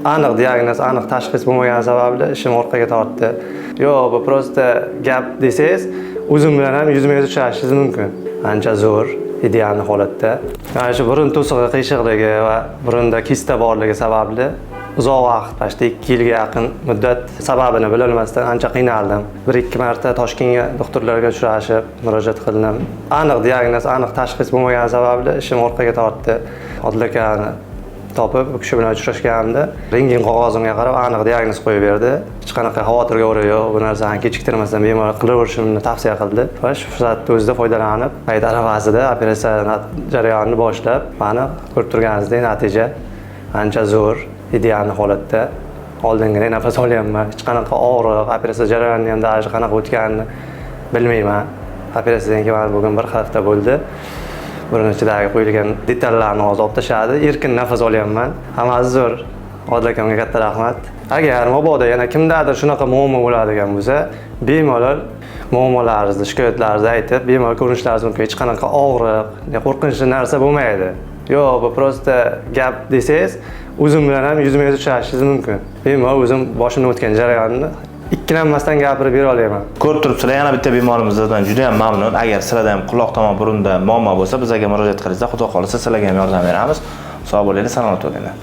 Aniq diagnoz, aniq tashxis bo'lmagani sababli ishim orqaga tortdi. Yo'q, bu prosta gap desangiz, o'zim bilan ham yuzma-yuz uchrashishingiz mumkin. Ancha zo'r ideal holatda. Mana shu burun to'sig'i qiyshiqligi va burunda kista borligi sababli uzoq vaqt, почти 2 yilga yaqin muddat sababini bilolmasdan ancha qiynaldim. 1-2 marta Toshkentga doktorlarga uchrashib, murojaat qildim. Aniq diagnoz, aniq tashxis bo'lmagani sababli ishim orqaga tortdi. Odil akani topib, u kishi bilan uchrashganimda, rentgen qog'ozimga qarab aniq diagnoz qo'yib berdi. Hech qanaqa xavotirga o'rin yo'q, bu narsani kechiktirmasdan bemalol qilaverishimni tavsiya qildi. Va shu fursatni o'zida foydalanib, hayit arafasida operatsiya jarayonini boshlab, mana ko'rib turganingizdek natija ancha zo'r, ideal holatda. Oldingina nafas olyapman. Hech qanaqa og'riq, operatsiya jarayonini ham hech qanaqa o'tganini bilmayman. Operatsiyadan keyin bugun 1 hafta bo'ldi. Burun ichidagi qo'yilgan detallarni hozir olib tashadi. Erkin nafas olyapman. Hammasi zo'r. Odil akamga katta rahmat. Agar mabodo yana kimdadir shunaqa muammo bo'ladigan bo'lsa, bemalol muammolaringizni, shikoyatlaringizni aytib, bemalol ko'rishlaringiz mumkin. Hech qanaqa og'riq, qo'rqinchli narsa bo'lmaydi. Yo'q, bu prosta gap desangiz, o'zim bilan ham yuzma-yuz uchrashishingiz mumkin. Bemalol o'zim boshimdan o'tgan jarayonni ikkilanmasdan gapirib bera olaman. Ko'rib turibsizlar, yana bitta bemorimizdan juda ham mamnun. Agar sizlarda ham quloq tomon burunda muammo bo'lsa, bizga murojaat qilingizlar. Xudo xolisa sizlarga ham yordam beramiz. Sog' bo'linglar, salomat bo'linglar.